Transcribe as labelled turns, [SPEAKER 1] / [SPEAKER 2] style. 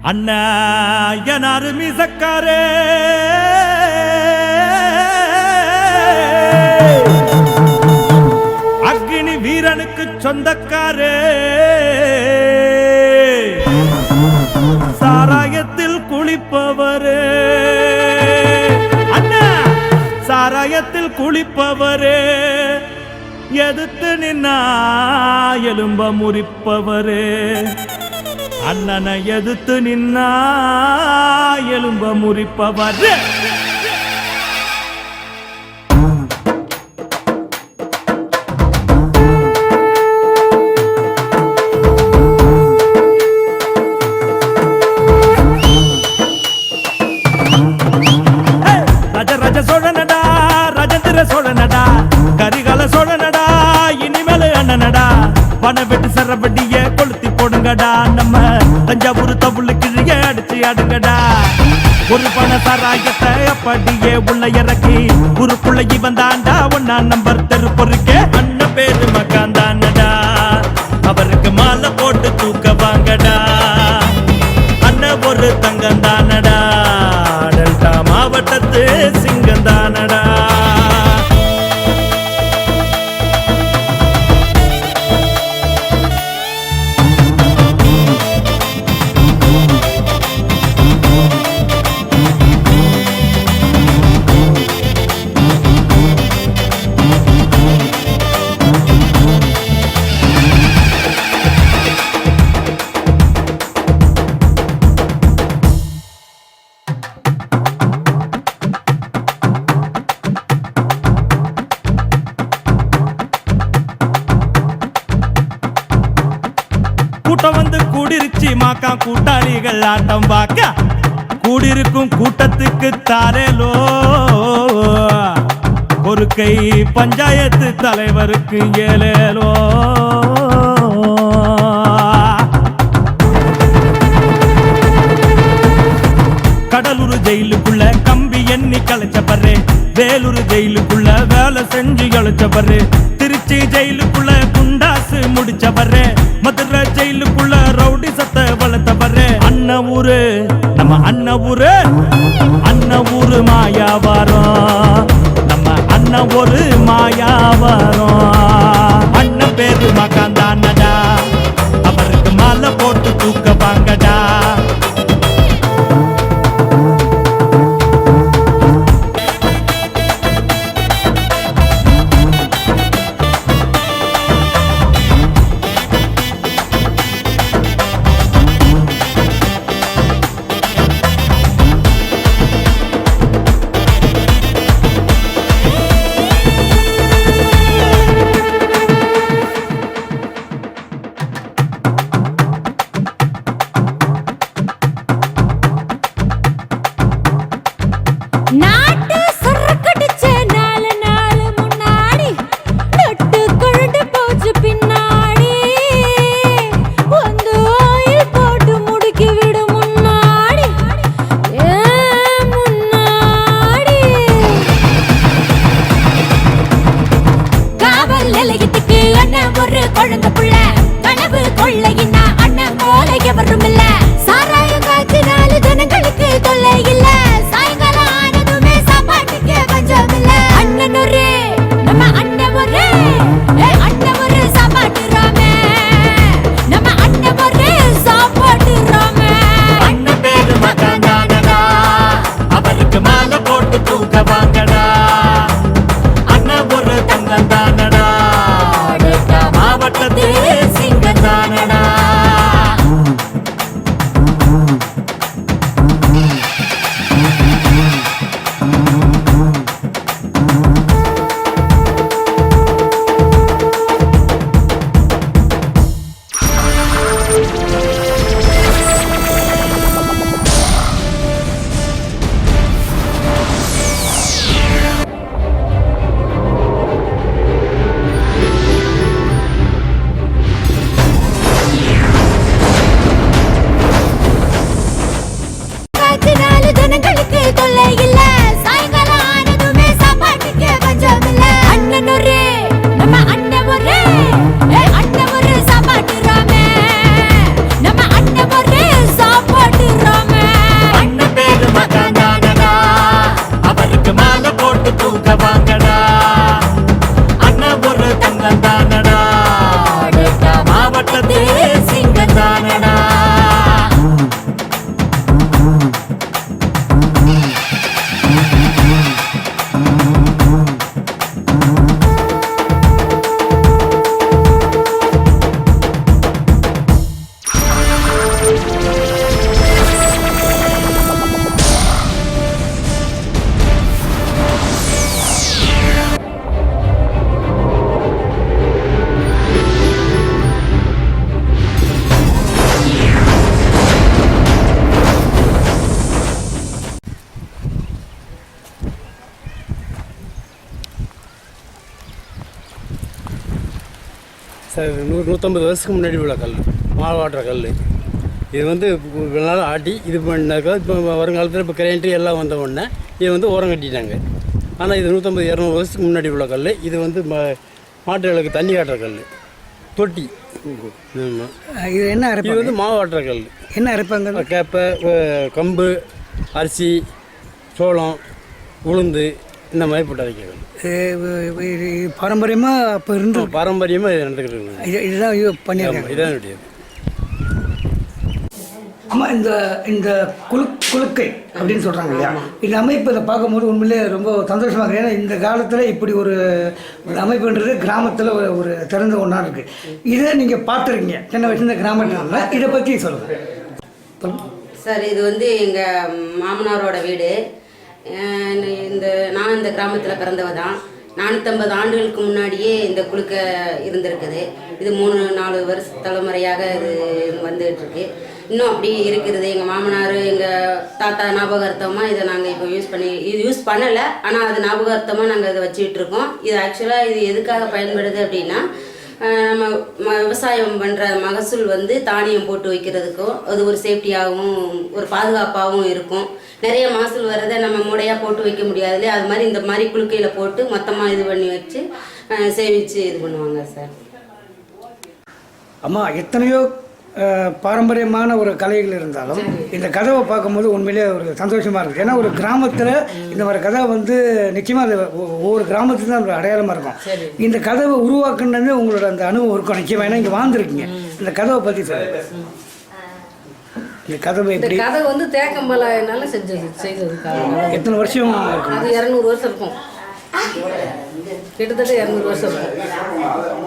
[SPEAKER 1] அண்ணா எனாரு மீசக்காரே அக்னி வீரனுக்கு சொந்தக்காரே சாராயத்தில் குளிப்பவரே அண்ணா சாராயத்தில் குளிப்பவரே எதிர்த்து நின்னா எலும்ப முறிப்பவரே அண்ணனை எதிர்த்து நின்னா எலும்ப முறிப்பவரே ராஜ சோழனடா ராஜேந்திர சோழனடா கரிகால சோழனடா இனிமேல் அண்ணனடா பண வெட்டு சரவடிய கொளுத்தி போடுங்கடா நம்ம தஞ்சாவூர் தவுளு கிழிய அடிச்சு ஆடுங்கடா ஒரு பண சாராயத்தை அப்படியே உள்ள இறக்கி ஊருக்குள்ள இவன் தாண்டா ஒன்னா நம்பர் தெரு பொறுக்கே அண்ணன் பேரு மக்காந்தானடா அவருக்கு மாலை போட்டு தூக்க வாங்கடா அண்ணன் ஒரு தங்கந்தானடா டெல்டா மாவட்டத்து சிங்கந்தானடா கூட்டம் வந்து கூடிருச்சு மாக்கா கூட்டாளிகள் ஆட்டம் பாக்க கூடிருக்கும் கூட்டத்துக்கு தாரேலோ ஒரு கை பஞ்சாயத்து தலைவருக்கு ஏலேலோ கடலூர் ஜெயிலுக்குள்ள கம்பி எண்ணி கலைச்சப்பரு வேலூர் ஜெயிலுக்குள்ள வேலை செஞ்சு கழிச்சப்பரு திருச்சி ஜெயிலுக்குள்ள குண்டாசு முடிச்சவரு மதுரை ஜெயிலுக்குள்ள ரவுடி சத்த வளர்த்தவரு அண்ணன் ஊரு நம்ம அண்ணன் ஊரு மாயாவாரம் நம்ம அண்ணன் ஒரு மாயாவாரம் அண்ணன் பேரு மகாந்தானடா அவருக்கு மாலை போட்டு தூக்க வாங்கடா
[SPEAKER 2] சார் 150 வருஷத்துக்கு முன்னாடி உள்ள கல், மாவாட்டுற கல். இது வந்து இவ்வளோ நாள் ஆட்டி இது பண்ணாக்கா இப்போ வருங்காலத்தில் இப்போ கிரைண்டர் எல்லாம் வந்த உடனே இது வந்து ஓரம் கட்டிட்டாங்க. ஆனால் இது 150-200 வருஷத்துக்கு முன்னாடி உள்ள கல். இது வந்து மாட்டுகளுக்கு தண்ணி காட்டுற கல், தொட்டி. ஆமாம்.
[SPEAKER 3] இது என்ன அரைப்பு?
[SPEAKER 2] இது வந்து மாவாட்டுற கல்.
[SPEAKER 3] என்ன அரைப்பாங்க?
[SPEAKER 2] கேப்பை, கம்பு, அரிசி, சோளம், உளுந்து இந்த மாதிரி போட்டு அரைக்கிறது.
[SPEAKER 3] பாரம்பரியமாக அப்போ இருந்து
[SPEAKER 2] பாரம்பரியமாக இது நடந்துக்கிட்டு இருக்குங்க.
[SPEAKER 3] இதுதான் பண்ணியிருக்காங்க.
[SPEAKER 2] இதான் முடியாது.
[SPEAKER 3] ஆமாம். இந்த குலுக்கை அப்படின்னு சொல்கிறாங்க இல்லையா, இந்த அமைப்பு இதை பார்க்கும்போது உண்மையிலே ரொம்ப சந்தோஷமாக இருக்குது. ஏன்னா இந்த காலத்தில் இப்படி ஒரு அமைப்புன்றது கிராமத்தில் ஒரு திறந்த ஒன்றா இருக்குது. இதை நீங்கள் பார்த்துருக்கீங்க சின்ன வயசு இந்த கிராமத்தில். இதை பற்றி சொல்லுங்கள்
[SPEAKER 4] சார். இது வந்து எங்கள் மாமனாரோட வீடு. நான் இந்த கிராமத்தில் பிறந்தவ தான். 450 ஆண்டுகளுக்கு முன்னாடியே இந்த குலுக்க இருந்திருக்குது. இது 3-4 வருஷ தலைமுறையாக இது வந்துகிட்டு இருக்கு. இன்னும் அப்படி இருக்கிறது. எங்கள் மாமனார் எங்கள் தாத்தா ஞாபகார்த்தமாக இதை நாங்கள் இப்போ யூஸ் பண்ணலை. ஆனால் அது ஞாபகார்த்தமாக நாங்கள் இதை வச்சுக்கிட்டு இருக்கோம். இது ஆக்சுவலாக இது எதுக்காக பயன்படுது அப்படின்னா, நம்ம விவசாயம் பண்ணுற மகசூல் வந்து தானியம் போட்டு வைக்கிறதுக்கும் அது ஒரு சேஃப்டியாகவும் ஒரு பாதுகாப்பாகவும் இருக்கும். நிறைய மகசூல் வரதை நம்ம முறையாக போட்டு வைக்க முடியாது இல்லையா, அது மாதிரி இந்த மாதிரி குலுக்கையில் போட்டு மொத்தமாக இது பண்ணி வச்சு சேமித்து இது பண்ணுவாங்க சார்.
[SPEAKER 3] அம்மா, எத்தனையோ பாரம்பரியமான ஒரு கலைகள் இருந்தாலும் இந்த கதவை பார்க்கும்போது உண்மையிலே ஒரு சந்தோஷமாக இருக்குது. ஏன்னா ஒரு கிராமத்தில் இந்த மாதிரி கதவை வந்து நிச்சயமாக அது ஒவ்வொரு கிராமத்துக்கு தான் ஒரு அடையாளமாக இருக்கும். இந்த கதவை உருவாக்குனது உங்களோட அந்த அனுபவம் இருக்கும் நிச்சயமாக. ஏன்னா இங்கே வாழ்ந்துருக்கீங்க. இந்த கதவை பற்றி சொல்லுங்க. இந்த கதவை எப்படி?
[SPEAKER 5] கதவை வந்து தேக்கம்பலாயினால செய்ததுக்காக
[SPEAKER 3] எத்தனை வருஷம் இருக்கும்?
[SPEAKER 5] அது 200 வருஷம் இருக்கும். கிட்டத்தட்ட 200 வருஷம் இருக்கும்.